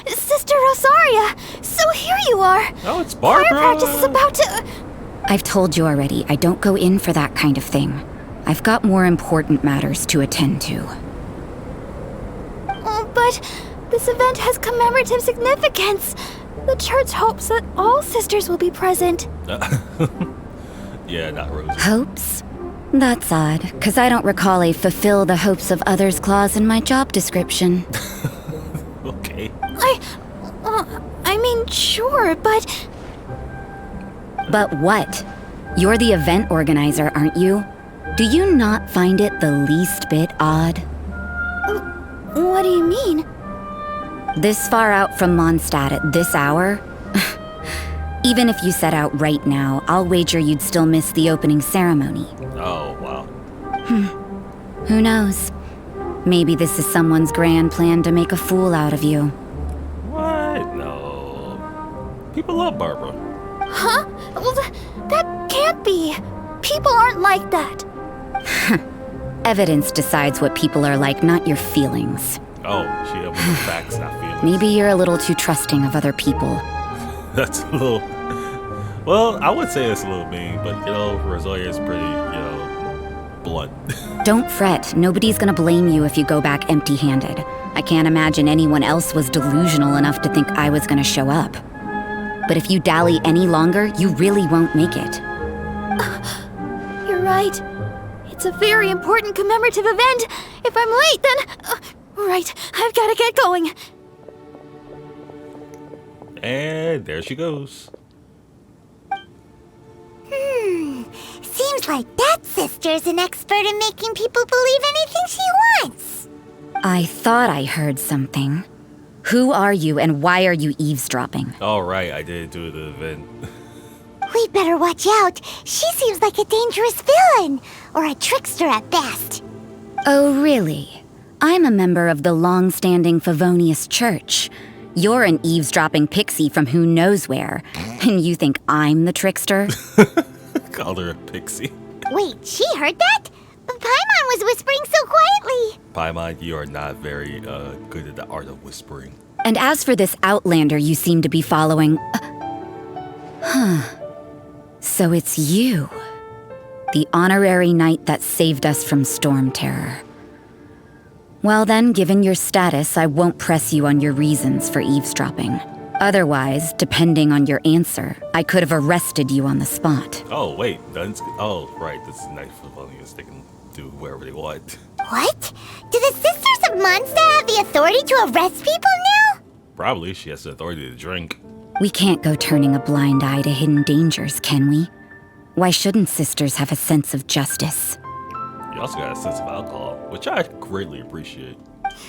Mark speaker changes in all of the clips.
Speaker 1: Sister Rosaria! So here you are!
Speaker 2: Oh, it's Barbara!
Speaker 1: Choir practice is about to...
Speaker 3: I've told you already, I don't go in for that kind of thing. I've got more important matters to attend to.
Speaker 1: Oh, but this event has commemorative significance. The church hopes that all sisters will be present.
Speaker 2: Yeah, not Rosie.
Speaker 3: Hopes? That's odd, because I don't recall a fulfill the hopes of others clause in my job description.
Speaker 2: Okay.
Speaker 1: I mean, sure, but...
Speaker 3: But what? You're the event organizer, aren't you? Do you not find it the least bit odd?
Speaker 1: What do you mean?
Speaker 3: This far out from Mondstadt at this hour? Even if you set out right now, I'll wager you'd still miss the opening ceremony.
Speaker 2: Oh, wow.
Speaker 3: Who knows? Maybe this is someone's grand plan to make a fool out of you.
Speaker 2: What? No. People love Barbara.
Speaker 1: Huh? Well, that can't be. People aren't like that.
Speaker 3: Evidence decides what people are like, not your feelings.
Speaker 2: Oh, she up with the facts, not feelings.
Speaker 3: Maybe you're a little too trusting of other people.
Speaker 2: That's a little... Well, I would say it's a little mean, but, Rosaria is pretty, blunt.
Speaker 3: Don't fret. Nobody's gonna blame you if you go back empty-handed. I can't imagine anyone else was delusional enough to think I was gonna show up. But if you dally any longer, you really won't make it.
Speaker 1: You're right. It's a very important commemorative event. If I'm late, then... right, I've gotta get going.
Speaker 2: And there she goes.
Speaker 4: Seems like that sister's an expert in making people believe anything she wants.
Speaker 3: I thought I heard something. Who are you and why are you eavesdropping?
Speaker 2: All right, I did do the event.
Speaker 4: We'd better watch out. She seems like a dangerous villain, or a trickster at best.
Speaker 3: Oh, really? I'm a member of the long-standing Favonius Church. You're an eavesdropping pixie from who knows where, and you think I'm the trickster?
Speaker 2: Called her a pixie.
Speaker 4: Wait, she heard that? Paimon was whispering so quietly.
Speaker 2: Paimon, you are not very good at the art of whispering.
Speaker 3: And as for this outlander you seem to be following... So it's you. The honorary knight that saved us from storm terror. Well then, given your status, I won't press you on your reasons for eavesdropping. Otherwise, depending on your answer, I could have arrested you on the spot.
Speaker 2: Oh, wait. Oh, right. This is Knight Favonius. They can do wherever they want.
Speaker 4: What? Do the Sisters of Mondstadt have the authority to arrest people now?
Speaker 2: Probably. She has the authority to drink.
Speaker 3: We can't go turning a blind eye to hidden dangers, can we? Why shouldn't sisters have a sense of justice?
Speaker 2: You also got a sense of alcohol, which I greatly appreciate.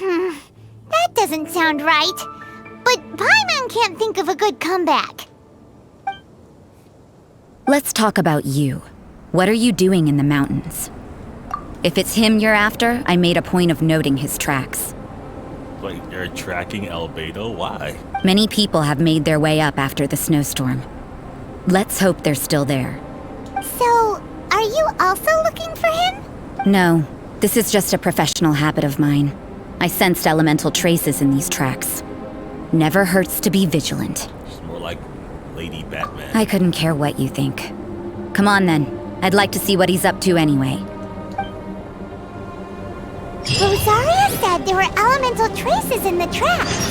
Speaker 4: That doesn't sound right. But Paimon can't think of a good comeback.
Speaker 3: Let's talk about you. What are you doing in the mountains? If it's him you're after, I made a point of noting his tracks.
Speaker 2: Like, you're tracking Albedo? Why?
Speaker 3: Many people have made their way up after the snowstorm. Let's hope they're still there.
Speaker 4: So, are you also looking for him?
Speaker 3: No, this is just a professional habit of mine. I sensed elemental traces in these tracks. Never hurts to be vigilant.
Speaker 2: She's more like Lady Batman.
Speaker 3: I couldn't care what you think. Come on then. I'd like to see what he's up to anyway.
Speaker 4: Rosaria said there were elemental traces in the tracks.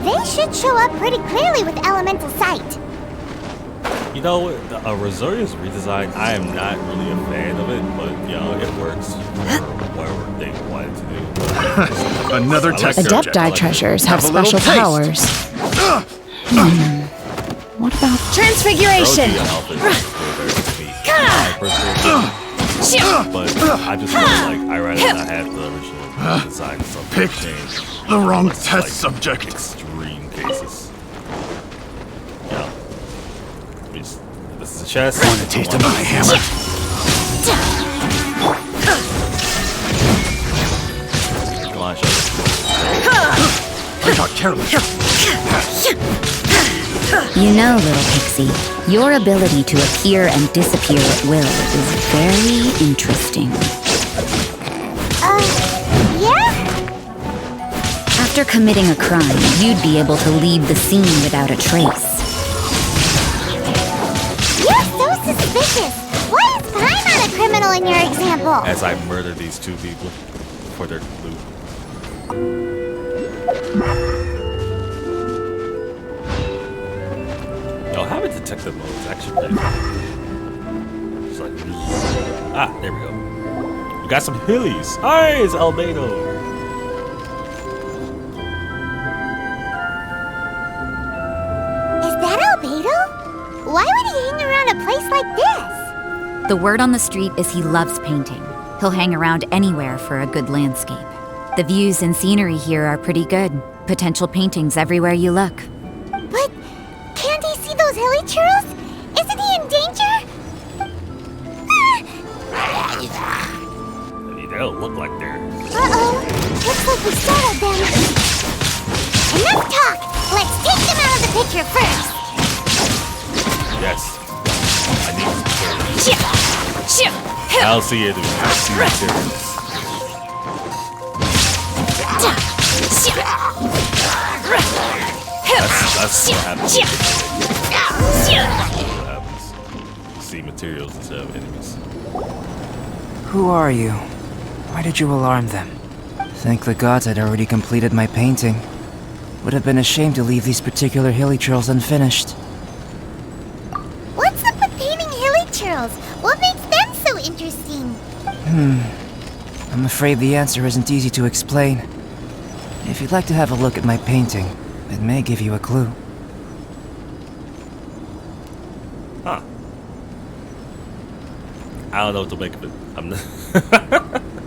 Speaker 4: They should show up pretty clearly with elemental sight.
Speaker 2: You know, Rosaria's redesign, I am not really a fan of it, but, it works for whatever they wanted to do.
Speaker 5: Another tech subject.
Speaker 6: Adepti treasures have
Speaker 5: Have a little
Speaker 6: special powers. What about transfiguration?
Speaker 2: Rosie outfit is very sweet. But I just feel like I'd rather not have the original design of something
Speaker 5: Picked
Speaker 2: changed.
Speaker 5: the wrong
Speaker 2: Unless it's,
Speaker 5: test
Speaker 2: like,
Speaker 5: subject.
Speaker 2: Extreme cases. Yeah. This is a chest.
Speaker 5: Want a taste of my hammer?
Speaker 2: Come on, show me.
Speaker 5: I got careless.
Speaker 3: You know, little pixie, your ability to appear and disappear at will is very interesting.
Speaker 4: Yeah?
Speaker 3: After committing a crime, you'd be able to leave the scene without a trace.
Speaker 4: You're so suspicious. Why is Paimon a criminal in your example?
Speaker 2: As I murder these two people for their loot. Yo, having detective mode is actually pretty fun. It's like, there we go. We got some hillies. Hi, it's Albedo.
Speaker 4: Is that Albedo? Why would he hang around a place like this?
Speaker 3: The word on the street is he loves painting. He'll hang around anywhere for a good landscape. The views and scenery here are pretty good. Potential paintings everywhere you look.
Speaker 4: But can't he see those hilly churls? Isn't he in danger?
Speaker 2: They don't look like they're...
Speaker 4: Uh-oh. Looks like we startled them. Enough talk! Let's take them out of the picture first!
Speaker 2: Yes. I need some materials. I'll see it. I'll see materials. That's what happens. See materials instead of enemies.
Speaker 7: Who are you? Why did you alarm them? Thank the gods I'd already completed my painting. Would have been a shame to leave these particular hilly churls unfinished.
Speaker 4: What's up with painting hilly churls? What makes them so interesting?
Speaker 7: I'm afraid the answer isn't easy to explain. If you'd like to have a look at my painting, it may give you a clue.
Speaker 2: Huh. I don't know what to make of it. I'm not...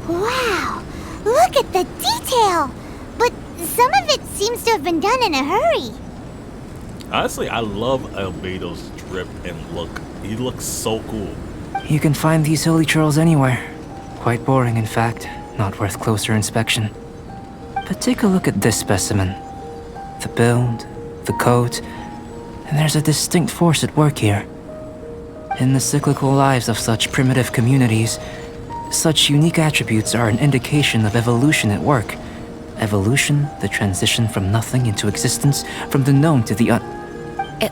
Speaker 4: Wow! Look at the detail! But some of it seems to have been done in a hurry.
Speaker 2: Honestly, I love Albedo's drip and look. He looks so cool.
Speaker 7: You can find these hilly churls anywhere. Quite boring, in fact. Not worth closer inspection. But take a look at this specimen. The build, the coat, and there's a distinct force at work here. In the cyclical lives of such primitive communities, such unique attributes are an indication of evolution at work. Evolution, the transition from nothing into existence, from the known to the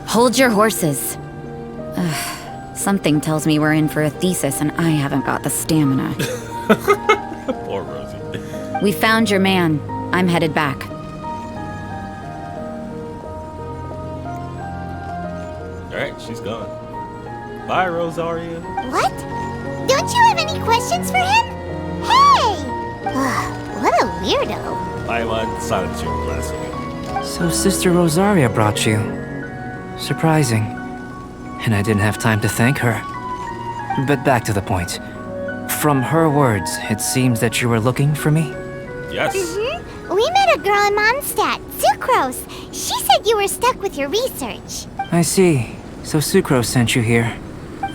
Speaker 3: Hold your horses. Something tells me we're in for a thesis and I haven't got the stamina.
Speaker 2: Poor Rosie.
Speaker 3: We found your man. I'm headed back.
Speaker 2: Alright, she's gone. Bye, Rosaria.
Speaker 4: What? Don't you have any questions for him? Hey! What a weirdo.
Speaker 2: Paimon, silence your blasphemy.
Speaker 7: So Sister Rosaria brought you. Surprising. And I didn't have time to thank her. But back to the point. From her words, it seems that you were looking for me?
Speaker 2: Yes.
Speaker 4: We met a girl in Mondstadt, Sucrose. She said you were stuck with your research.
Speaker 7: I see. So Sucrose sent you here.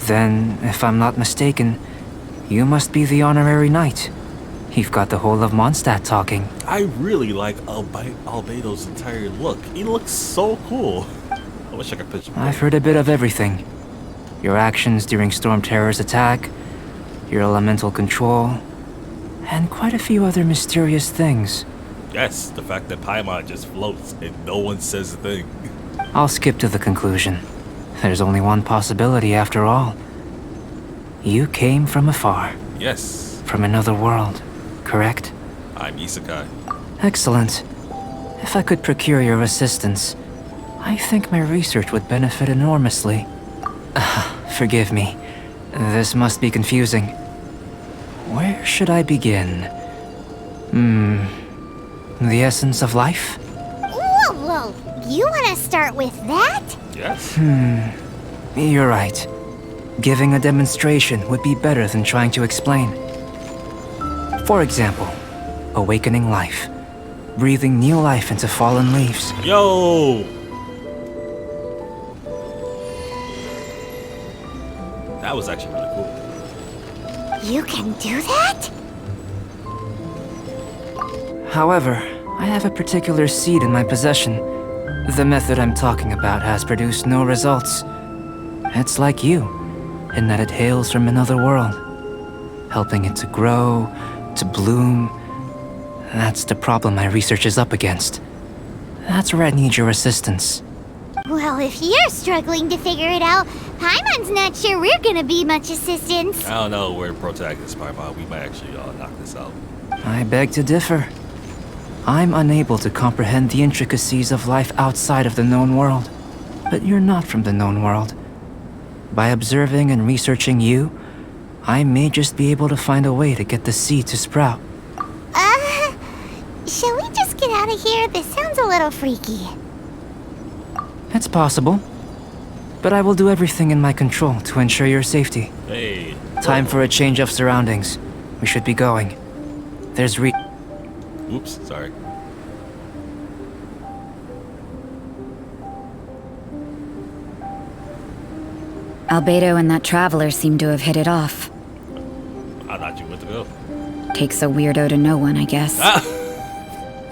Speaker 7: Then, if I'm not mistaken, you must be the honorary knight. You've got the whole of Mondstadt talking.
Speaker 2: I really like Albedo's entire look. He looks so cool. I wish I could picture him.
Speaker 7: I've heard a bit of everything. Your actions during Storm Terror's attack, your elemental control, and quite a few other mysterious things.
Speaker 2: Yes, the fact that Paimon just floats and no one says a thing.
Speaker 7: I'll skip to the conclusion. There's only one possibility after all. You came from afar.
Speaker 2: Yes,
Speaker 7: From another world, correct?
Speaker 2: I'm Isekai.
Speaker 7: Excellent. If I could procure your assistance, I think my research would benefit enormously. Forgive me. This must be confusing. Where should I begin? The essence of life?
Speaker 4: Whoa! You want to start with that?
Speaker 2: Yes.
Speaker 7: You're right. Giving a demonstration would be better than trying to explain. For example, awakening life. Breathing new life into fallen leaves.
Speaker 2: Yo! That was actually really cool.
Speaker 4: You can do that?
Speaker 7: However, I have a particular seed in my possession. The method I'm talking about has produced no results. It's like you, in that it hails from another world. Helping it to grow, to bloom. That's the problem my research is up against. That's where I need your assistance.
Speaker 4: Well, if you're struggling to figure it out, Paimon's not sure we're gonna be much assistance.
Speaker 2: I don't know, we're protagonists, Paimon. We might actually knock this out.
Speaker 7: I beg to differ. I'm unable to comprehend the intricacies of life outside of the known world. But you're not from the known world. By observing and researching you, I may just be able to find a way to get the seed to sprout.
Speaker 4: Shall we just get out of here? This sounds a little freaky.
Speaker 7: It's possible. But I will do everything in my control to ensure your safety.
Speaker 2: Hey.
Speaker 7: Time for a change of surroundings. We should be going. There's
Speaker 2: Oops, sorry.
Speaker 3: Albedo and that traveler seem to have hit it off.
Speaker 2: I thought you went to go.
Speaker 3: Takes a weirdo to know one, I guess.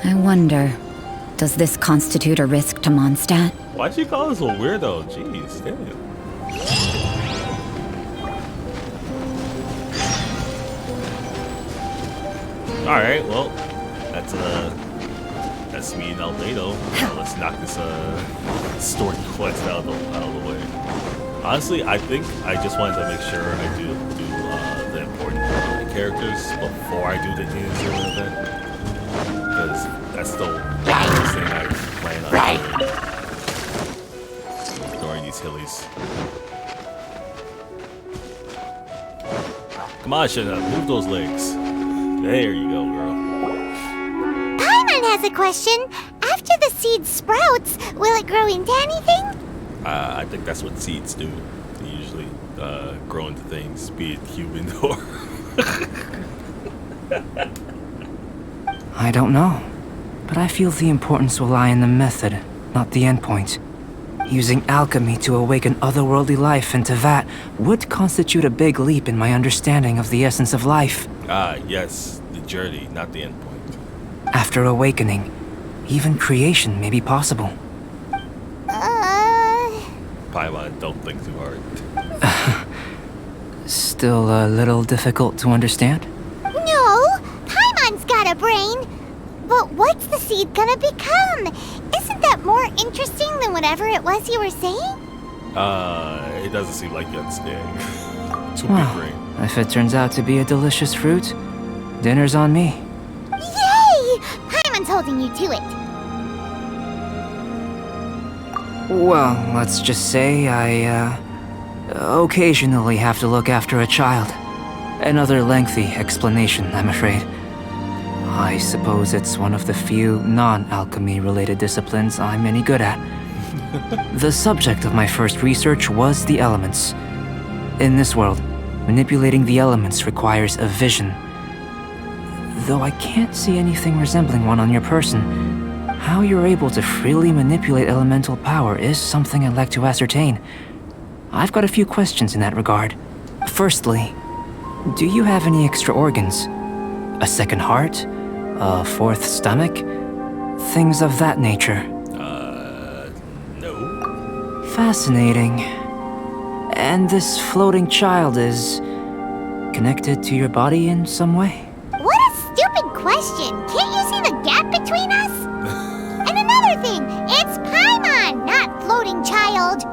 Speaker 3: I wonder, does this constitute a risk to Mondstadt?
Speaker 2: Why'd you call us a weirdo? Jeez, damn. Alright, well, that's me and Albedo. Let's knock this story quest out of the way. Honestly, I think I just wanted to make sure I do the important characters before I do the Inazuma event. Because that's the last thing I plan on doing during these hillies. Come on, Shana, move those legs. There you go, girl.
Speaker 4: Paimon has a question. After the seed sprouts, will it grow into anything?
Speaker 2: I think that's what seeds do. They usually grow into things, be it human or...
Speaker 7: I don't know, but I feel the importance will lie in the method, not the endpoint. Using alchemy to awaken otherworldly life into that would constitute a big leap in my understanding of the essence of life.
Speaker 2: Ah, yes, the journey, not the endpoint.
Speaker 7: After awakening, even creation may be possible.
Speaker 2: Paimon, don't think too hard.
Speaker 7: Still a little difficult to understand?
Speaker 4: No, Paimon's got a brain. But what's the seed gonna become? Isn't that more interesting than whatever it was you were saying?
Speaker 2: It doesn't seem like you understand. Too big
Speaker 7: Well,
Speaker 2: brain.
Speaker 7: if it turns out to be a delicious fruit, dinner's on me.
Speaker 4: Yay! Paimon's holding you to it.
Speaker 7: Well, let's just say I, occasionally have to look after a child. Another lengthy explanation, I'm afraid. I suppose it's one of the few non-alchemy related disciplines I'm any good at. The subject of my first research was the elements. In this world, manipulating the elements requires a vision. Though I can't see anything resembling one on your person, how you're able to freely manipulate elemental power is something I'd like to ascertain. I've got a few questions in that regard. Firstly, do you have any extra organs? A second heart? A fourth stomach? Things of that nature.
Speaker 2: No.
Speaker 7: Fascinating. And this floating child is connected to your body in some way?
Speaker 4: What a stupid question. Can't you see the gap between us? And another thing, it's Paimon, not floating child.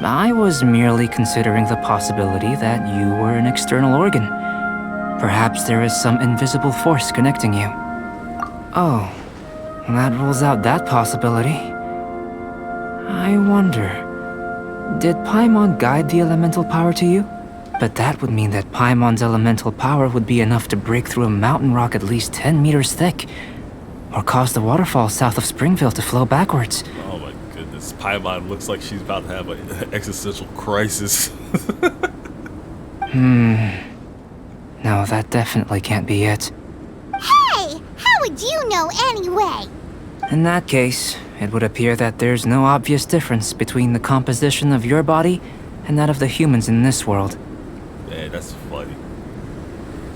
Speaker 7: I was merely considering the possibility that you were an external organ. Perhaps there is some invisible force connecting you. Oh, that rules out that possibility. I wonder, did Paimon guide the elemental power to you? But that would mean that Paimon's elemental power would be enough to break through a mountain rock at least 10 meters thick, or cause the waterfall south of Springville to flow backwards.
Speaker 2: Oh my goodness, Paimon looks like she's about to have an existential crisis.
Speaker 7: No, that definitely can't be it.
Speaker 4: Hey, how would you know anyway?
Speaker 7: In that case, it would appear that there's no obvious difference between the composition of your body and that of the humans in this world.
Speaker 2: Man, that's funny.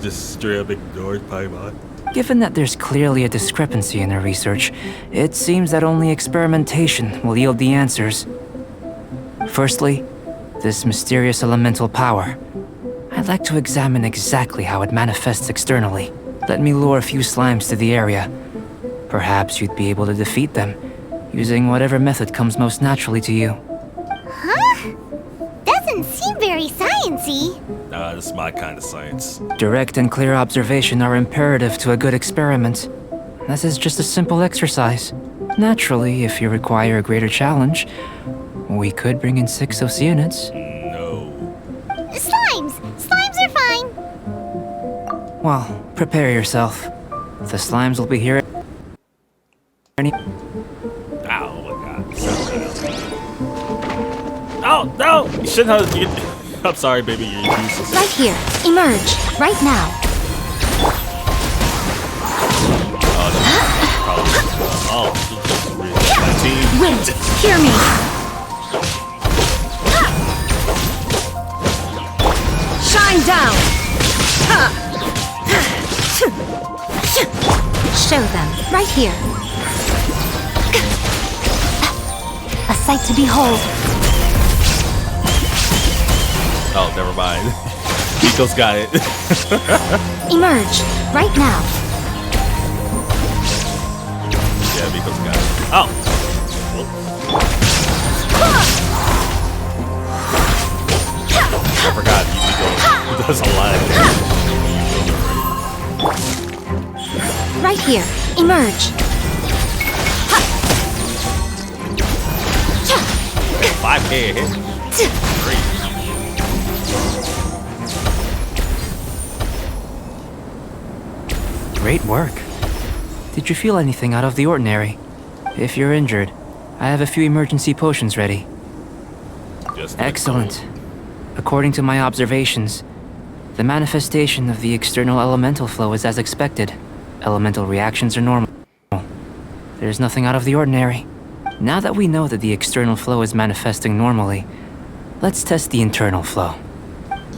Speaker 2: Just straight up ignored Paimon.
Speaker 7: Given that there's clearly a discrepancy in their research, it seems that only experimentation will yield the answers. Firstly, this mysterious elemental power. I'd like to examine exactly how it manifests externally. let me lure a few slimes to the area. Perhaps you'd be able to defeat them, using whatever method comes most naturally to you.
Speaker 4: Huh? Doesn't seem very sciencey.
Speaker 2: Nah, this is my kind of science.
Speaker 7: Direct and clear observation are imperative to a good experiment. This is just a simple exercise. Naturally, if you require a greater challenge, we could bring in 6 Oceanids.
Speaker 2: No.
Speaker 4: Slimes! Slimes are fine!
Speaker 7: Well, prepare yourself. The slimes will be here any...
Speaker 2: Ow, oh my god. Oh, no! You shouldn't have... I'm sorry, baby, you're useless.
Speaker 6: Right here. Emerge. Right now.
Speaker 2: Oh, my team.
Speaker 6: Wind. Hear me. Shine down. Show them. Right here. A sight to behold.
Speaker 2: Oh, never mind. Nico's got it.
Speaker 6: Emerge. Right now.
Speaker 2: Yeah, Nico's got it. Oh! I forgot Nico does a lot of damage.
Speaker 6: Right here. Emerge.
Speaker 2: 5K hit. Great.
Speaker 7: Great work. Did you feel anything out of the ordinary? If you're injured, I have a few emergency potions ready.
Speaker 2: Just
Speaker 7: Excellent. According to my observations, the manifestation of the external elemental flow is as expected. Elemental reactions are normal. There's nothing out of the ordinary. Now that we know that the external flow is manifesting normally, let's test the internal flow.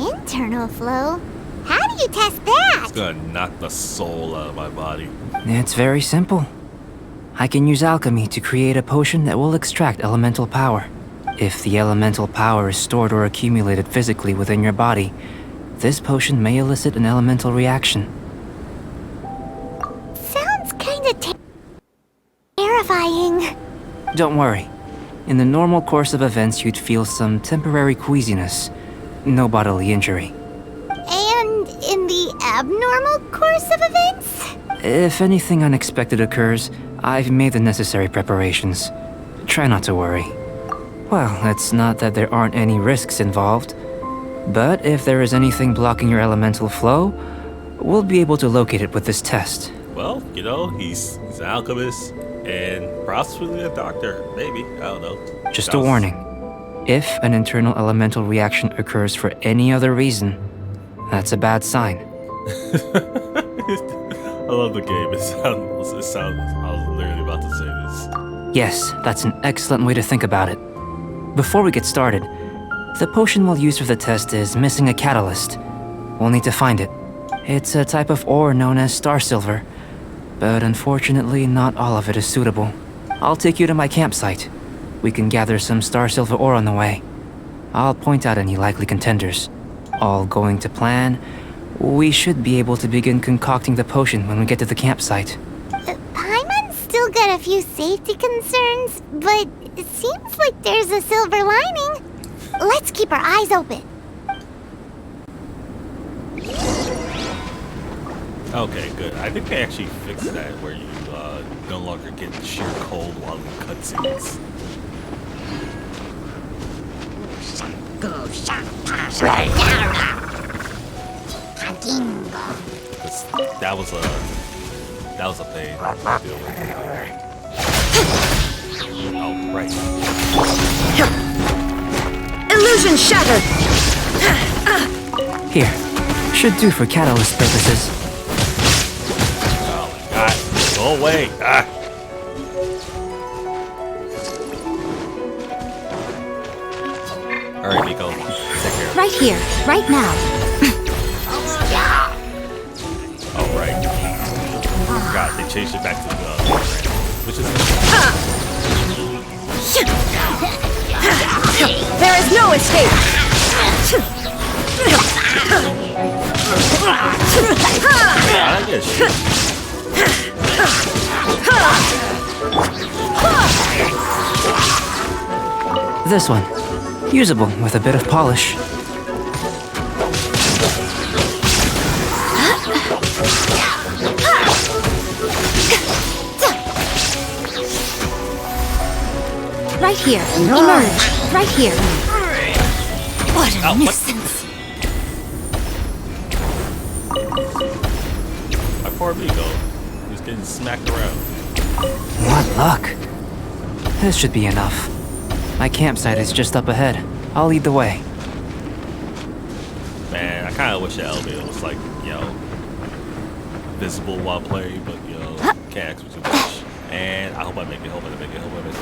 Speaker 4: Internal flow? How do you test that?
Speaker 2: It's gonna knock the soul out of my body.
Speaker 7: It's very simple. I can use alchemy to create a potion that will extract elemental power. If the elemental power is stored or accumulated physically within your body, this potion may elicit an elemental reaction.
Speaker 4: Sounds kinda terrifying.
Speaker 7: Don't worry. In the normal course of events, you'd feel some temporary queasiness. No bodily injury.
Speaker 4: And in the abnormal course of events?
Speaker 7: If anything unexpected occurs, I've made the necessary preparations. Try not to worry. Well, it's not that there aren't any risks involved, but if there is anything blocking your elemental flow, we'll be able to locate it with this test.
Speaker 2: Well, you know, he's an alchemist and possibly a doctor. Maybe. I don't know.
Speaker 7: Just a warning. If an internal elemental reaction occurs for any other reason, that's a bad sign.
Speaker 2: I love the game. It sounds. I was literally about to say this.
Speaker 7: Yes, that's an excellent way to think about it. Before we get started, the potion we'll use for the test is missing a catalyst. We'll need to find it. It's a type of ore known as star silver, but unfortunately not all of it is suitable. I'll take you to my campsite. We can gather some star silver ore on the way. I'll point out any likely contenders. All going to plan, we should be able to begin concocting the potion when we get to the campsite.
Speaker 4: Paimon's still got a few safety concerns, but it seems like there's a silver lining. Let's keep our eyes open.
Speaker 2: Okay, good. I think they actually fixed that where you no longer get sheer cold while in cutscenes. That was a pain to deal with. Oh, right.
Speaker 6: Illusion shattered.
Speaker 7: Here, should do for catalyst purposes.
Speaker 2: Oh my god. Go away. Ah. Alright, Nico. Take care of it.
Speaker 6: Right here. Right now.
Speaker 2: Oh, right. God, they changed it back to the which is
Speaker 6: There is no escape.
Speaker 2: I get shit.
Speaker 7: This one. Usable with a bit of polish.
Speaker 6: Right here. Emerge. Right here.
Speaker 1: What a nuisance.
Speaker 2: My poor amigo. He's getting smacked around.
Speaker 7: What luck. This should be enough. My campsite is just up ahead. I'll lead the way.
Speaker 2: Man, I kind of wish that Albedo was like, visible while playing, but can't ask for too much. And I hope I make it. Hope I make it. Hope I make it.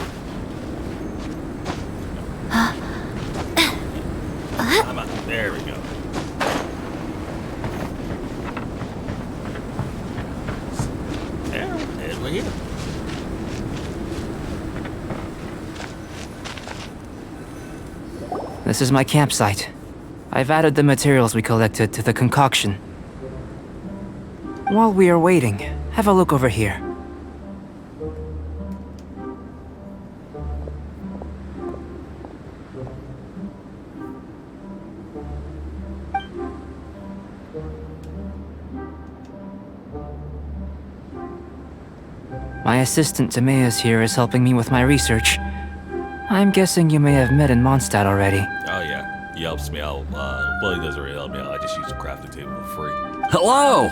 Speaker 2: I'm out. There we go. There, and we're here.
Speaker 7: This is my campsite. I've added the materials we collected to the concoction. While we are waiting, have a look over here. My assistant Timaeus here is helping me with my research. I'm guessing you may have met in Mondstadt already.
Speaker 2: Oh yeah, he helps me out. Well, he doesn't really help me out. I just use the crafting table for free.
Speaker 5: Hello!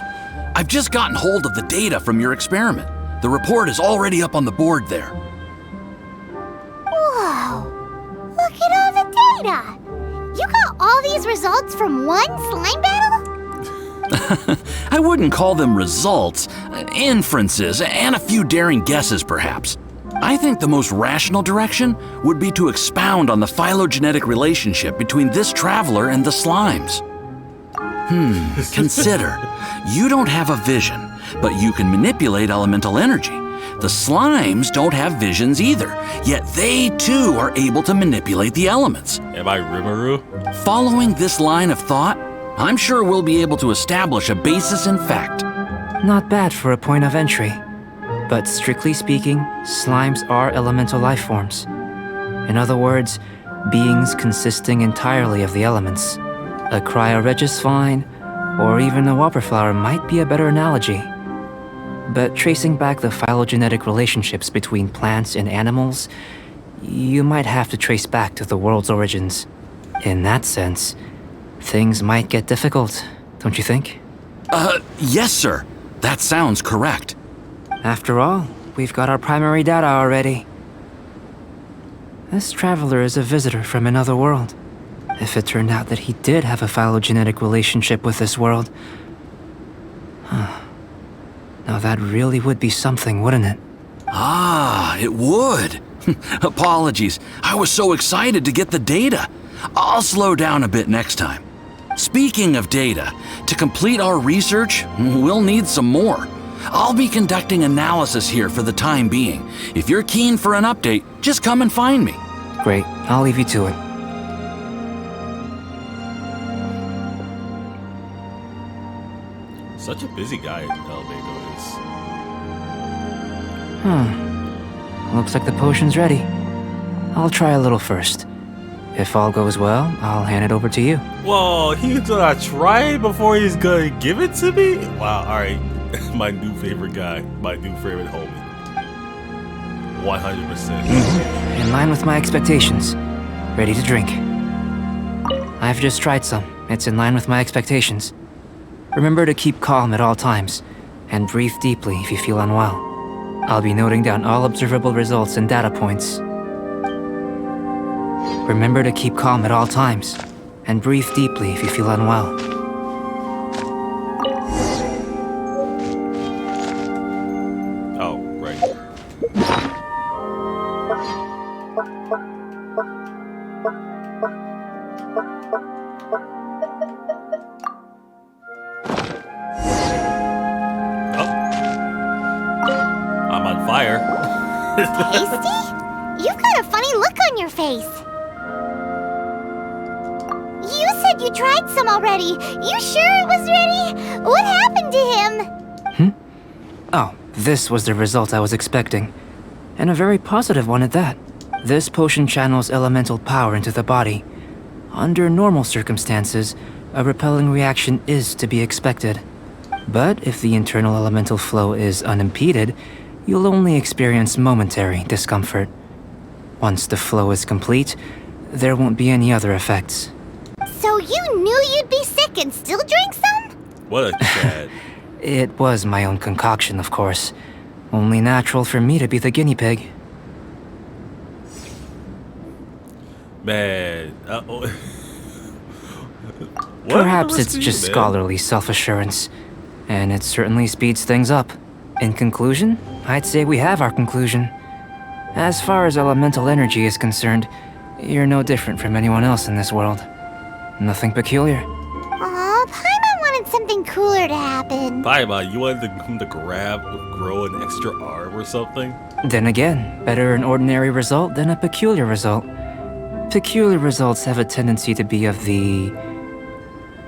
Speaker 5: I've just gotten hold of the data from your experiment. The report is already up on the board there.
Speaker 4: Whoa! Look at all the data! You got all these results from one slime battle?
Speaker 5: I wouldn't call them results, inferences, and a few daring guesses perhaps. I think the most rational direction would be to expound on the phylogenetic relationship between this traveler and the slimes. Consider, you don't have a vision, but you can manipulate elemental energy. The slimes don't have visions either, yet they too are able to manipulate the elements.
Speaker 2: Am I Rimuru?
Speaker 5: Following this line of thought, I'm sure we'll be able to establish a basis in fact.
Speaker 7: Not bad for a point of entry. But strictly speaking, slimes are elemental life forms. In other words, beings consisting entirely of the elements. A cryoregis vine, or even a whopperflower might be a better analogy. But tracing back the phylogenetic relationships between plants and animals, you might have to trace back to the world's origins. In that sense, things might get difficult, don't you think?
Speaker 5: Yes, sir. That sounds correct.
Speaker 7: After all, we've got our primary data already. This traveler is a visitor from another world. If it turned out that he did have a phylogenetic relationship with this world... Now that really would be something, wouldn't it?
Speaker 5: Ah, it would. Apologies. I was so excited to get the data. I'll slow down a bit next time. Speaking of data, to complete our research, we'll need some more. I'll be conducting analysis here for the time being. If you're keen for an update, just come and find me.
Speaker 7: Great, I'll leave you to it.
Speaker 2: Such a busy guy, Albedo is.
Speaker 7: Looks like the potion's ready. I'll try a little first. If all goes well, I'll hand it over to you.
Speaker 2: Whoa, he's gonna try it before he's gonna give it to me? Wow, alright. My new favorite guy. My new favorite homie. 100%.
Speaker 7: In line with my expectations. Ready to drink. I've just tried some. It's in line with my expectations. Remember to keep calm at all times, and breathe deeply if you feel unwell. I'll be noting down all observable results and data points. Remember to keep calm at all times, and breathe deeply if you feel unwell.
Speaker 2: Oh, right. I'm on fire.
Speaker 4: Tasty? You've got a funny look on your face. You said you tried some already. You sure it was ready? What happened to him?
Speaker 7: Oh, this was the result I was expecting. And a very positive one at that. This potion channels elemental power into the body. Under normal circumstances, a repelling reaction is to be expected. But if the internal elemental flow is unimpeded, you'll only experience momentary discomfort. Once the flow is complete, there won't be any other effects.
Speaker 4: So you knew you'd be sick and still drank some?
Speaker 2: What a Chad.
Speaker 7: It was my own concoction, of course. Only natural for me to be the guinea pig.
Speaker 2: Man.
Speaker 7: Perhaps it's just scholarly self-assurance, and it certainly speeds things up. In conclusion, I'd say we have our conclusion. As far as elemental energy is concerned, you're no different from anyone else in this world. Nothing peculiar.
Speaker 4: Aw, Paimon wanted something cooler to happen.
Speaker 2: Paimon, you wanted him to grow an extra arm or something?
Speaker 7: Then again, better an ordinary result than a peculiar result. Peculiar results have a tendency to be of the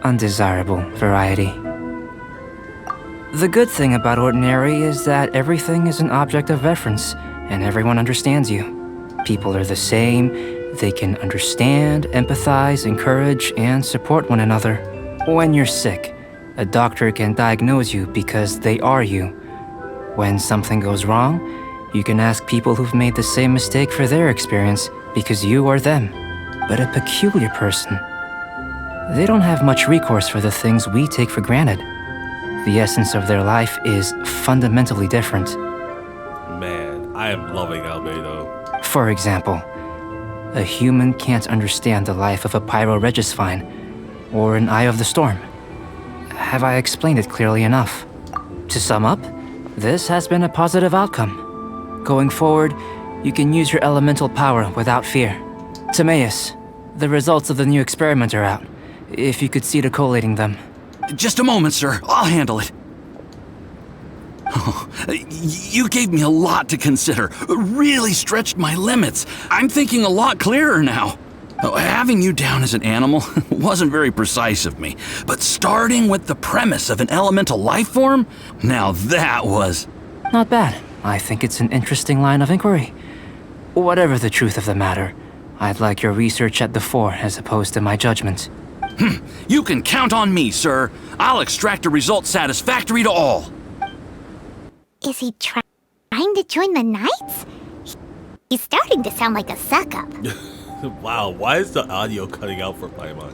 Speaker 7: undesirable variety. The good thing about ordinary is that everything is an object of reference, and everyone understands you. People are the same, they can understand, empathize, encourage, and support one another. When you're sick, a doctor can diagnose you because they are you. When something goes wrong, you can ask people who've made the same mistake for their experience because you are them. But a peculiar person, they don't have much recourse for the things we take for granted. The essence of their life is fundamentally different.
Speaker 2: Man, I am loving Albedo.
Speaker 7: For example, a human can't understand the life of a pyroregisvine or an eye of the storm. Have I explained it clearly enough? To sum up, this has been a positive outcome. Going forward, you can use your elemental power without fear. Timaeus, the results of the new experiment are out. If you could see to collating them.
Speaker 5: Just a moment, sir. I'll handle it. Oh, you gave me a lot to consider. Really stretched my limits. I'm thinking a lot clearer now. Having you down as an animal wasn't very precise of me, but starting with the premise of an elemental life form, now that was...
Speaker 7: Not bad. I think it's an interesting line of inquiry. Whatever the truth of the matter, I'd like your research at the fore as opposed to my judgment.
Speaker 5: You can count on me, sir. I'll extract a result satisfactory to all.
Speaker 4: Is he trying to join the Knights? He's starting to sound like a suck-up.
Speaker 2: Wow, why is the audio cutting out for Paimon?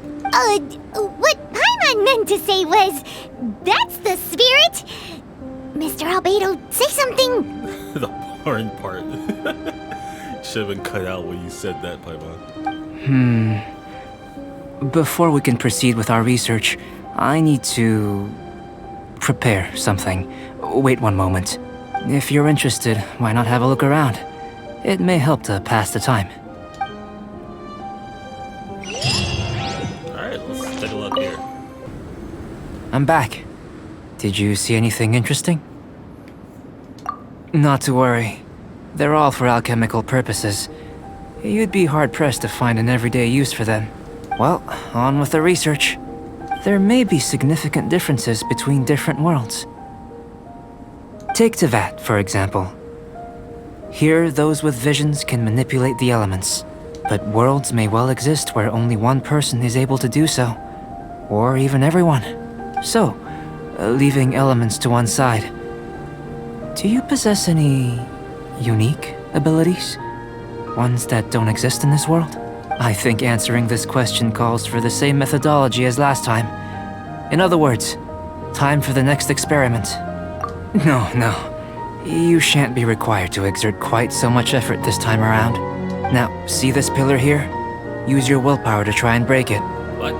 Speaker 4: What Paimon meant to say was, that's the spirit. Mr. Albedo, say something.
Speaker 2: The boring part. Should have been cut out when you said that, Paimon.
Speaker 7: Before we can proceed with our research, I need to prepare something. Wait one moment. If you're interested, why not have a look around? It may help to pass the time.
Speaker 2: Alright, let's take a look here.
Speaker 7: I'm back. Did you see anything interesting? Not to worry. They're all for alchemical purposes. You'd be hard-pressed to find an everyday use for them. Well, on with the research. There may be significant differences between different worlds. Take Tevat, for example. Here, those with visions can manipulate the elements, but worlds may well exist where only one person is able to do so, or even everyone. So, leaving elements to one side, do you possess any unique abilities? Ones that don't exist in this world? I think answering this question calls for the same methodology as last time. In other words, time for the next experiment. No. You shan't be required to exert quite so much effort this time around. Now, see this pillar here? Use your willpower to try and break it.
Speaker 2: What?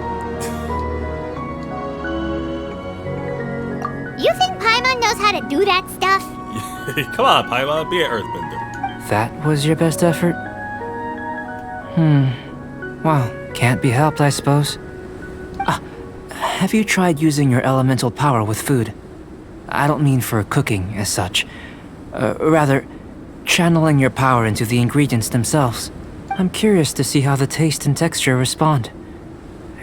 Speaker 4: You think Paimon knows how to do that stuff?
Speaker 2: Come on, Paimon, be an earthbender.
Speaker 7: That was your best effort? Well, can't be helped, I suppose. Have you tried using your elemental power with food? I don't mean for cooking as such. Rather, channeling your power into the ingredients themselves. I'm curious to see how the taste and texture respond.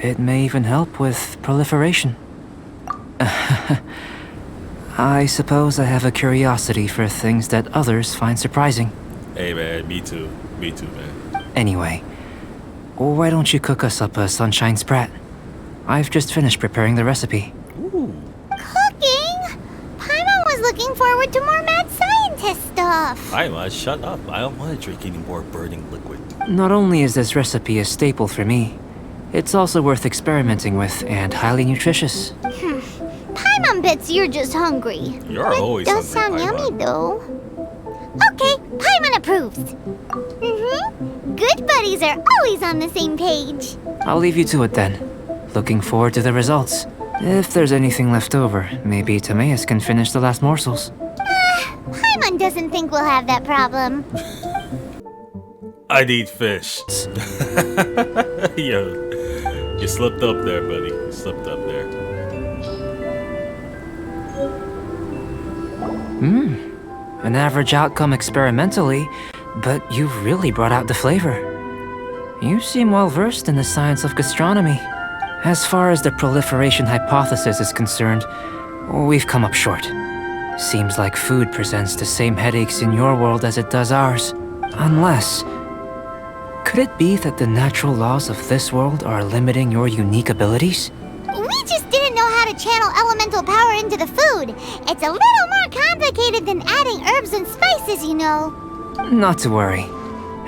Speaker 7: It may even help with proliferation. I suppose I have a curiosity for things that others find surprising.
Speaker 2: Hey man, me too. Me too, man.
Speaker 7: Anyway, why don't you cook us up a sunshine sprat? I've just finished preparing the recipe.
Speaker 2: Ooh.
Speaker 4: Cooking? Paimon was looking forward to more mad scientist stuff.
Speaker 2: Paimon, shut up. I don't want to drink any more burning liquid.
Speaker 7: Not only is this recipe a staple for me, it's also worth experimenting with and highly nutritious.
Speaker 4: Paimon bets you're just hungry.
Speaker 2: You're
Speaker 4: But
Speaker 2: always
Speaker 4: does
Speaker 2: hungry,
Speaker 4: sound
Speaker 2: Paimon.
Speaker 4: yummy though. Okay, Paimon approves. Good buddies are always on the same page.
Speaker 7: I'll leave you to it then. Looking forward to the results. If there's anything left over, maybe Timaeus can finish the last morsels.
Speaker 4: Paimon doesn't think we'll have that problem.
Speaker 2: I need fish. Yo, you slipped up there, buddy. You slipped up there.
Speaker 7: An average outcome experimentally, but you've really brought out the flavor. You seem well versed in the science of gastronomy. As far as the proliferation hypothesis is concerned, we've come up short. Seems like food presents the same headaches in your world as it does ours. Unless... could it be that the natural laws of this world are limiting your unique abilities?
Speaker 4: We just didn't know how to channel elemental power into the food. It's a little more complicated than adding herbs and spices, you know.
Speaker 7: Not to worry.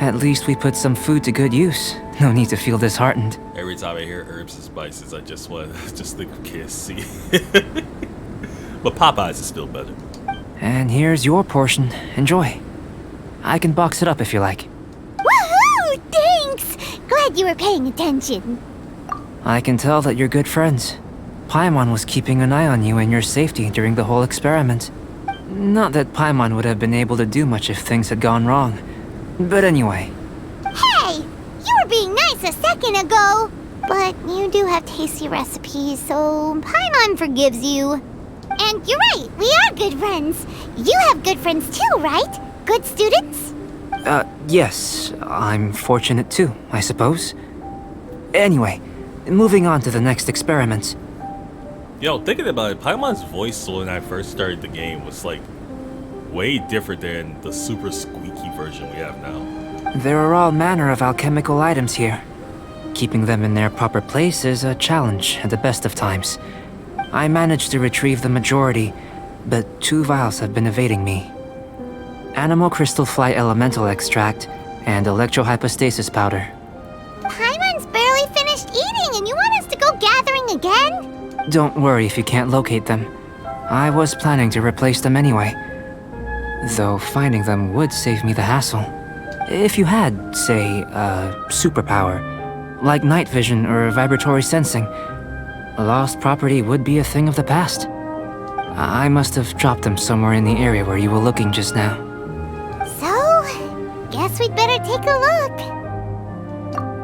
Speaker 7: At least we put some food to good use. No need to feel disheartened.
Speaker 2: Every time I hear herbs and spices, I just want just think of KFC. But Popeyes is still better.
Speaker 7: And here's your portion. Enjoy. I can box it up if you like.
Speaker 4: Woohoo! Thanks! Glad you were paying attention.
Speaker 7: I can tell that you're good friends. Paimon was keeping an eye on you and your safety during the whole experiment. Not that Paimon would have been able to do much if things had gone wrong. But anyway.
Speaker 4: Hey! You were being nice a second ago! But you do have tasty recipes, so Paimon forgives you. And you're right, we are good friends. You have good friends too, right? Good students?
Speaker 7: Yes. I'm fortunate too, I suppose. Anyway, moving on to the next experiment.
Speaker 2: Yo, thinking about it, Paimon's voice when I first started the game was like way different than the super squeaky version we have now.
Speaker 7: There are all manner of alchemical items here. Keeping them in their proper place is a challenge at the best of times. I managed to retrieve the majority, but 2 vials have been evading me. Animal crystal fly elemental extract and electrohypostasis powder.
Speaker 4: Paimon's barely finished eating and you want us to go gathering again?
Speaker 7: Don't worry if you can't locate them. I was planning to replace them anyway. Though finding them would save me the hassle. If you had, say, a superpower, like night vision or vibratory sensing, lost property would be a thing of the past. I must have dropped them somewhere in the area where you were looking just now.
Speaker 4: So, guess we'd better take a look.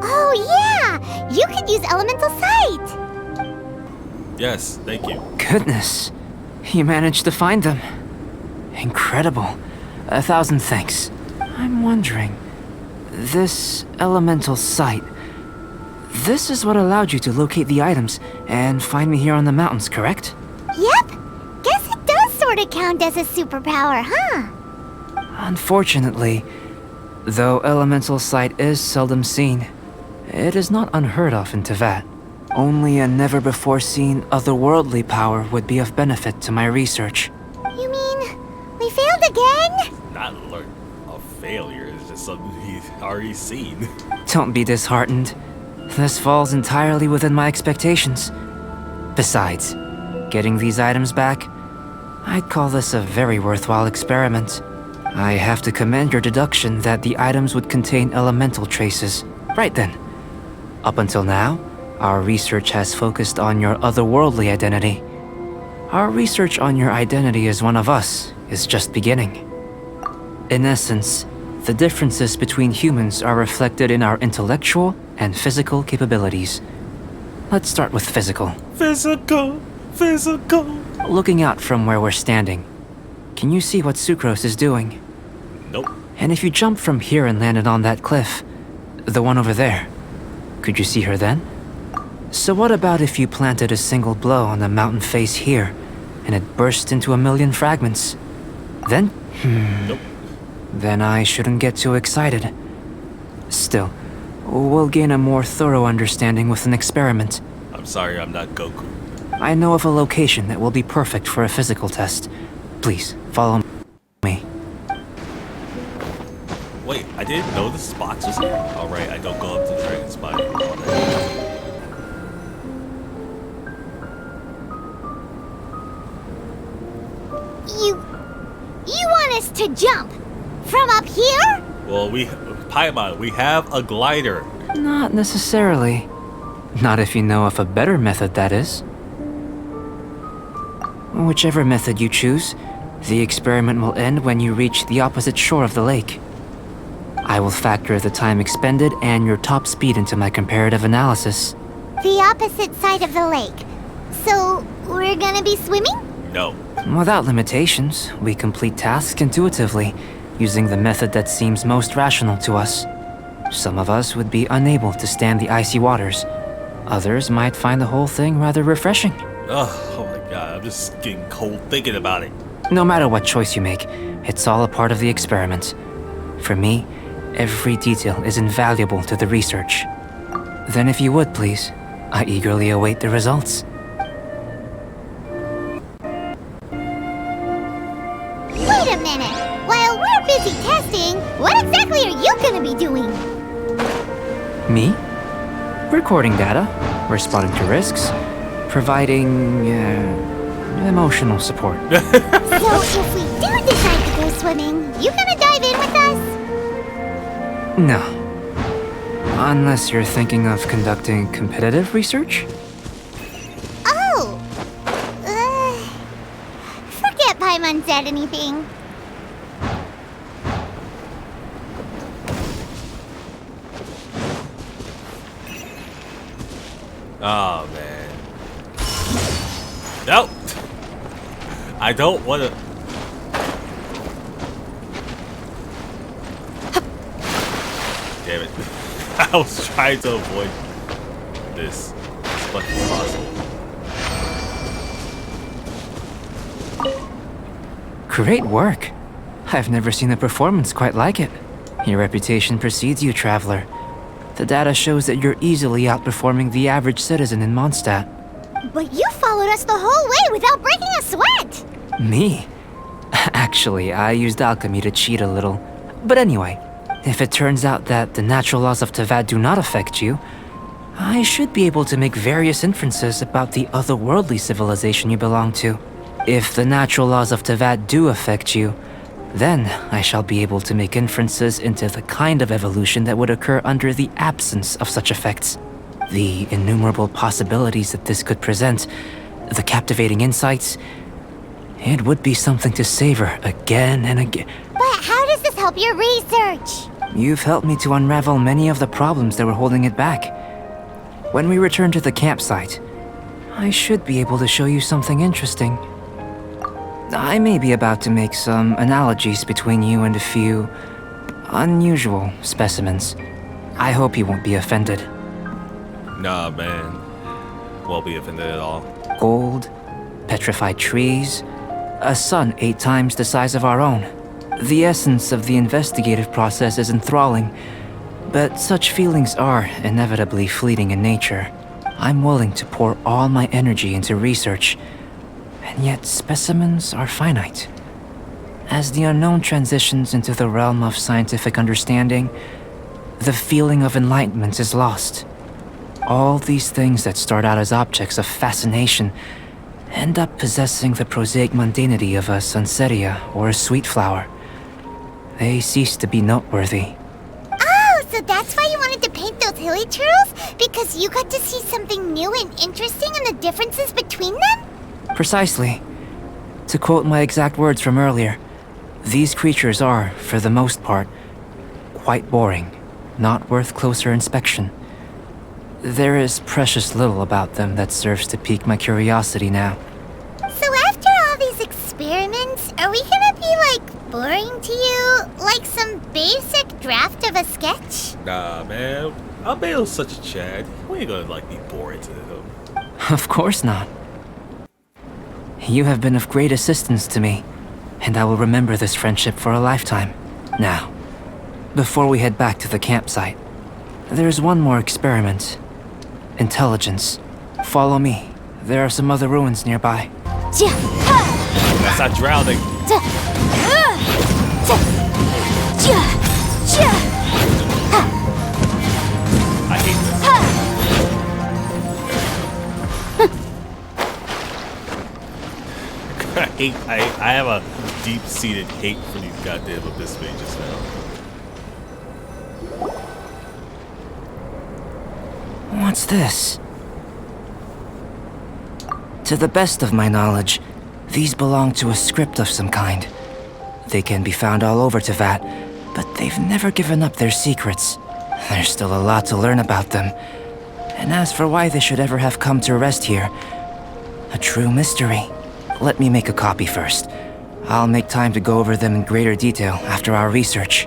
Speaker 4: Oh yeah! You could use elemental sight!
Speaker 2: Yes, thank you.
Speaker 7: Goodness, you managed to find them. Incredible. 1,000 thanks. I'm wondering, this elemental sight, this is what allowed you to locate the items and find me here on the mountains, correct?
Speaker 4: Yep! Guess it does sort of count as a superpower, huh?
Speaker 7: Unfortunately, though elemental sight is seldom seen, it is not unheard of in Teyvat. Only a never-before-seen otherworldly power would be of benefit to my research.
Speaker 4: You mean, we failed again?
Speaker 2: Not learn a failure, it's just something he's already seen.
Speaker 7: Don't be disheartened. This falls entirely within my expectations. Besides, getting these items back, I'd call this a very worthwhile experiment. I have to commend your deduction that the items would contain elemental traces. Right then. Up until now, our research has focused on your otherworldly identity. Our research on your identity as one of us is just beginning. In essence, the differences between humans are reflected in our intellectual and physical capabilities. Let's start with physical.
Speaker 2: Physical.
Speaker 7: Looking out from where we're standing, can you see what Sucrose is doing?
Speaker 2: Nope.
Speaker 7: And if you jumped from here and landed on that cliff, the one over there, could you see her then? So what about if you planted a single blow on the mountain face here, and it burst into a million fragments? Then?
Speaker 2: Nope.
Speaker 7: Then I shouldn't get too excited. Still, we'll gain a more thorough understanding with an experiment.
Speaker 2: I'm sorry, I'm not Goku.
Speaker 7: I know of a location that will be perfect for a physical test. Please, follow me.
Speaker 2: Wait, I didn't know this box was here? Alright, I don't go up to the dragon's body.
Speaker 4: You want us to jump? From up here?
Speaker 2: Well, Paimon, we have a glider.
Speaker 7: Not necessarily. Not if you know of a better method, that is. Whichever method you choose, the experiment will end when you reach the opposite shore of the lake. I will factor the time expended and your top speed into my comparative analysis.
Speaker 4: The opposite side of the lake. So, we're gonna be swimming?
Speaker 2: No.
Speaker 7: Without limitations, we complete tasks intuitively, using the method that seems most rational to us. Some of us would be unable to stand the icy waters. Others might find the whole thing rather refreshing.
Speaker 2: Oh my god, I'm just getting cold thinking about it.
Speaker 7: No matter what choice you make, it's all a part of the experiment. For me, every detail is invaluable to the research. Then if you would, please, I eagerly await the results.
Speaker 4: Wait a minute! While we're busy testing, what exactly are you gonna be doing?
Speaker 7: Me? Recording data, responding to risks, providing, emotional support.
Speaker 4: So if we do decide to go swimming, you gonna dive in with us?
Speaker 7: No. Unless you're thinking of conducting competitive research?
Speaker 4: Oh! Forget Paimon said anything.
Speaker 2: Oh man. Nope. I don't want to. Damn it. I was trying to avoid this as much as possible.
Speaker 7: Great work. I've never seen a performance quite like it. Your reputation precedes you, traveler. The data shows that you're easily outperforming the average citizen in Mondstadt.
Speaker 4: But you followed us the whole way without breaking a sweat!
Speaker 7: Me? Actually, I used alchemy to cheat a little. But anyway, if it turns out that the natural laws of Tavad do not affect you, I should be able to make various inferences about the otherworldly civilization you belong to. If the natural laws of Tavad do affect you, then I shall be able to make inferences into the kind of evolution that would occur under the absence of such effects. The innumerable possibilities that this could present, the captivating insights, it would be something to savor again and again.
Speaker 4: But how does this help your research?
Speaker 7: You've helped me to unravel many of the problems that were holding it back. When we return to the campsite, I should be able to show you something interesting. I may be about to make some analogies between you and a few unusual specimens. I hope you won't be offended.
Speaker 2: Nah, man. Won't be offended at all.
Speaker 7: Gold, petrified trees, a sun 8 times the size of our own. The essence of the investigative process is enthralling, but such feelings are inevitably fleeting in nature. I'm willing to pour all my energy into research, and yet specimens are finite. As the unknown transitions into the realm of scientific understanding, the feeling of enlightenment is lost. All these things that start out as objects of fascination end up possessing the prosaic mundanity of a sunsetia or a sweet flower. They cease to be noteworthy.
Speaker 4: Oh, so that's why you wanted to paint those hilly turtles? Because you got to see something new and interesting in the differences between them?
Speaker 7: Precisely. To quote my exact words from earlier, these creatures are, for the most part, quite boring, not worth closer inspection. There is precious little about them that serves to pique my curiosity now.
Speaker 4: So after all these experiments, are we gonna be, boring to you? Like some basic draft of a sketch?
Speaker 2: Nah, man. Albedo's such a Chad. We ain't gonna like be boring to him.
Speaker 7: Of course not. You have been of great assistance to me, and I will remember this friendship for a lifetime. Now, before we head back to the campsite, there's one more experiment. Intelligence. Follow me. There are some other ruins nearby.
Speaker 2: That's not drowning. I hate this. I have a deep-seated hate for these goddamn abyss mages now.
Speaker 7: What's this? To the best of my knowledge, these belong to a script of some kind. They can be found all over Teyvat, but they've never given up their secrets. There's still a lot to learn about them. And as for why they should ever have come to rest here, a true mystery. Let me make a copy first. I'll make time to go over them in greater detail after our research.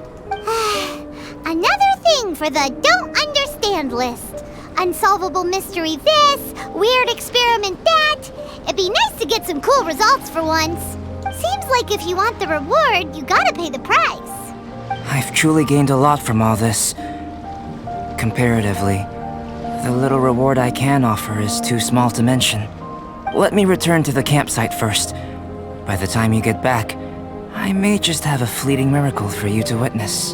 Speaker 4: Another thing for the don't understand list. Unsolvable mystery this, weird experiment that. It'd be nice to get some cool results for once. Seems like if you want the reward, you gotta pay the price.
Speaker 7: I've truly gained a lot from all this. Comparatively, the little reward I can offer is too small to mention. Let me return to the campsite first. By the time you get back, I may just have a fleeting miracle for you to witness.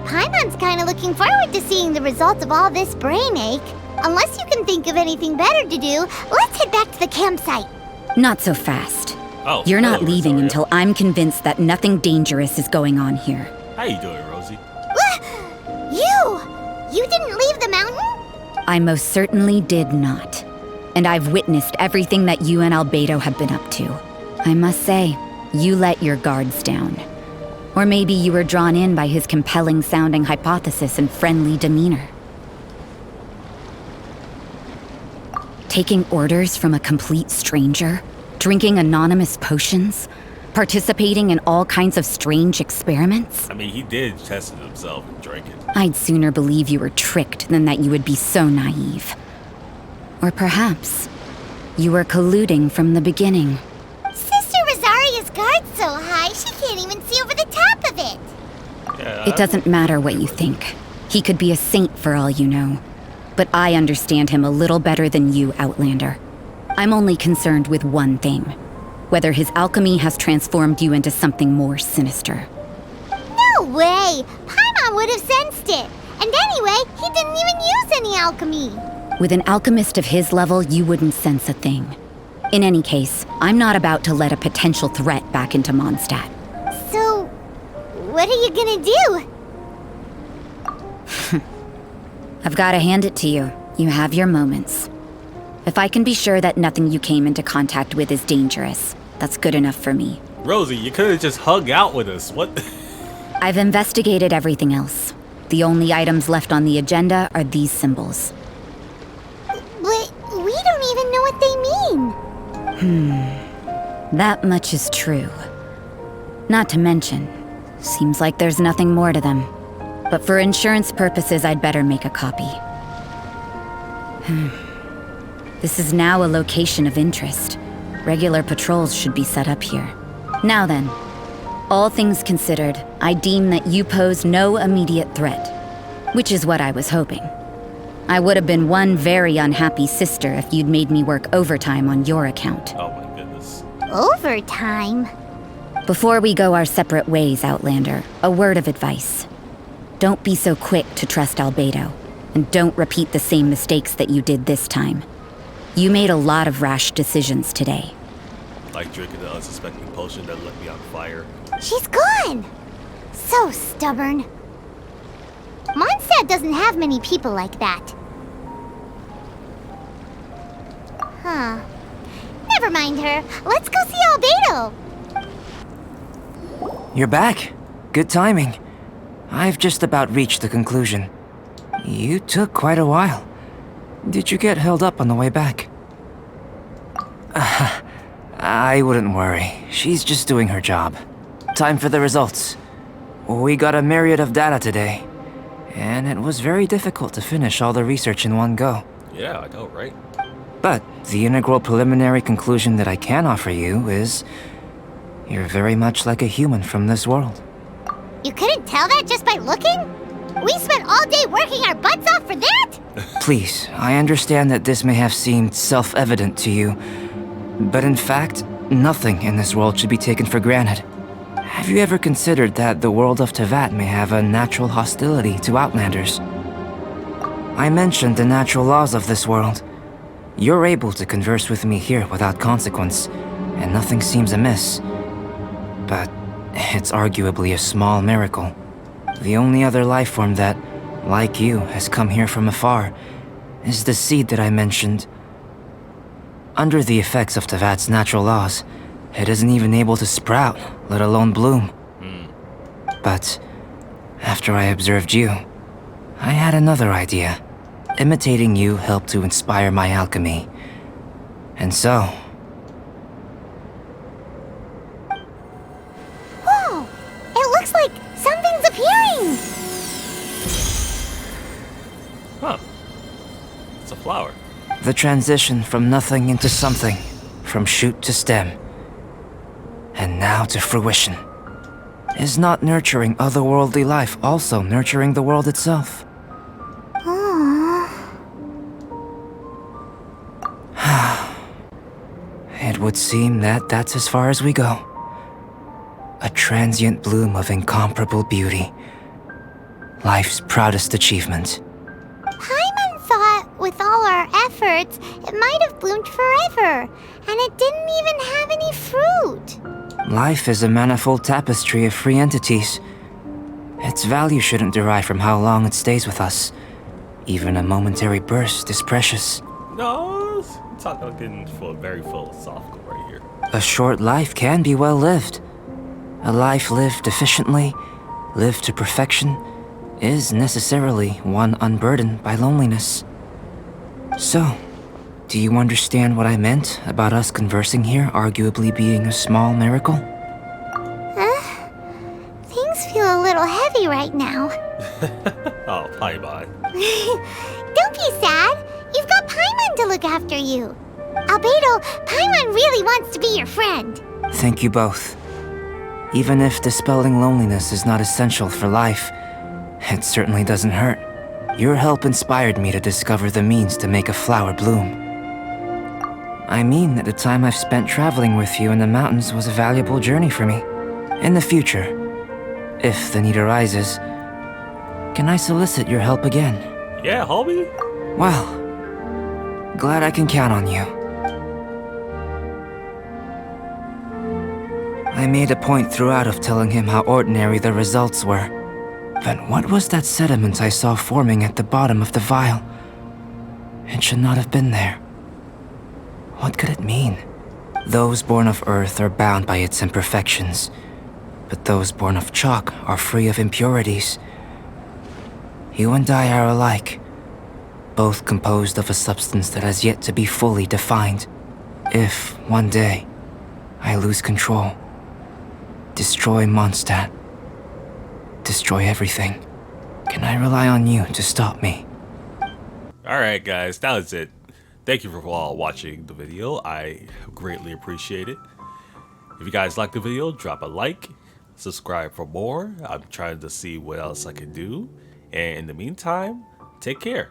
Speaker 4: Paimon's kinda looking forward to seeing the results of all this brain ache. Unless you can think of anything better to do, let's head back to the campsite.
Speaker 3: Not so fast.
Speaker 2: Oh,
Speaker 3: You're not
Speaker 2: hello,
Speaker 3: leaving
Speaker 2: Rosaria.
Speaker 3: until I'm convinced that nothing dangerous is going on here.
Speaker 2: How you doing, Rosie?
Speaker 4: You didn't leave the mountain?
Speaker 3: I most certainly did not. And I've witnessed everything that you and Albedo have been up to. I must say, you let your guards down. Or maybe you were drawn in by his compelling-sounding hypothesis and friendly demeanor. Taking orders from a complete stranger? Drinking anonymous potions? Participating in all kinds of strange experiments?
Speaker 2: I mean, he did test it himself and drank it.
Speaker 3: I'd sooner believe you were tricked than that you would be so naive. Or perhaps you were colluding from the beginning.
Speaker 4: Sister Rosaria's guard's so high, she can't even see over the top of it.
Speaker 2: Yeah,
Speaker 3: It doesn't matter what you think. He could be a saint for all you know. But I understand him a little better than you, Outlander. I'm only concerned with one thing. Whether his alchemy has transformed you into something more sinister.
Speaker 4: No way! Paimon would have sensed it. And anyway, he didn't even use any alchemy.
Speaker 3: With an alchemist of his level, you wouldn't sense a thing. In any case, I'm not about to let a potential threat back into Mondstadt.
Speaker 4: So, what are you gonna do?
Speaker 3: I've got to hand it to you. You have your moments. If I can be sure that nothing you came into contact with is dangerous, that's good enough for me.
Speaker 2: Rosie, you could have just hung out with us. What?
Speaker 3: I've investigated everything else. The only items left on the agenda are these symbols.
Speaker 4: But we don't even know what they mean.
Speaker 3: That much is true. Not to mention, seems like there's nothing more to them. But for insurance purposes, I'd better make a copy. This is now a location of interest. Regular patrols should be set up here. Now then, all things considered, I deem that you pose no immediate threat, which is what I was hoping. I would have been one very unhappy sister if you'd made me work overtime on your account.
Speaker 2: Oh my goodness.
Speaker 4: Overtime?
Speaker 3: Before we go our separate ways, Outlander, a word of advice. Don't be so quick to trust Albedo, and don't repeat the same mistakes that you did this time. You made a lot of rash decisions today.
Speaker 2: Like drinking the unsuspecting potion that lit me on fire.
Speaker 4: She's gone! So stubborn. Mondstadt doesn't have many people like that. Huh. Never mind her. Let's go see Albedo.
Speaker 7: You're back. Good timing. I've just about reached the conclusion. You took quite a while. Did you get held up on the way back? I wouldn't worry. She's just doing her job. Time for the results. We got a myriad of data today, and it was very difficult to finish all the research in one go.
Speaker 2: Yeah, I know, right?
Speaker 7: But the integral preliminary conclusion that I can offer you is you're very much like a human from this world.
Speaker 4: You couldn't tell that just by looking? We spent all day working our butts off for that?
Speaker 7: Please, I understand that this may have seemed self-evident to you, but in fact, nothing in this world should be taken for granted. Have you ever considered that the world of Teyvat may have a natural hostility to Outlanders? I mentioned the natural laws of this world. You're able to converse with me here without consequence, and nothing seems amiss. But it's arguably a small miracle. The only other life form that, like you, has come here from afar is the seed that I mentioned. Under the effects of Teyvat's natural laws, it isn't even able to sprout, let alone bloom. But after I observed you, I had another idea. Imitating you helped to inspire my alchemy. And so...
Speaker 4: Whoa! It looks like something's appearing!
Speaker 2: Huh. It's a flower.
Speaker 7: the transition from nothing into something, from shoot to stem, and now to fruition. Is not nurturing otherworldly life also nurturing the world itself? It would seem that that's as far as we go. A transient bloom of incomparable beauty. Life's proudest achievement.
Speaker 4: Paimon thought, with all our efforts, it might have bloomed forever, and it didn't even have any fruit.
Speaker 7: Life is a manifold tapestry of free entities. Its value shouldn't derive from how long it stays with us. Even a momentary burst is precious.
Speaker 2: No, it's talking very philosophical right here.
Speaker 7: A short life can be well lived. A life lived efficiently, lived to perfection, is necessarily one unburdened by loneliness. So, do you understand what I meant about us conversing here arguably being a small miracle?
Speaker 4: Things feel a little heavy right now.
Speaker 2: Oh, Paimon.
Speaker 4: Don't be sad. You've got Paimon to look after you. Albedo, Paimon really wants to be your friend.
Speaker 7: Thank you both. Even if dispelling loneliness is not essential for life, it certainly doesn't hurt. Your help inspired me to discover the means to make a flower bloom. I mean that the time I've spent traveling with you in the mountains was a valuable journey for me. In the future, if the need arises, can I solicit your help again?
Speaker 2: Yeah, homie.
Speaker 7: Well, glad I can count on you. I made a point throughout of telling him how ordinary the results were. But what was that sediment I saw forming at the bottom of the vial? It should not have been there. What could it mean? Those born of earth are bound by its imperfections, but those born of chalk are free of impurities. You and I are alike, both composed of a substance that has yet to be fully defined. If, one day, I lose control, destroy Mondstadt, destroy everything, can I rely on you to stop me?
Speaker 2: Alright guys, that was it. Thank you for all watching the video. I greatly appreciate it. If you guys like the video, drop a like, subscribe for more. I'm trying to see what else I can do. And in the meantime, take care.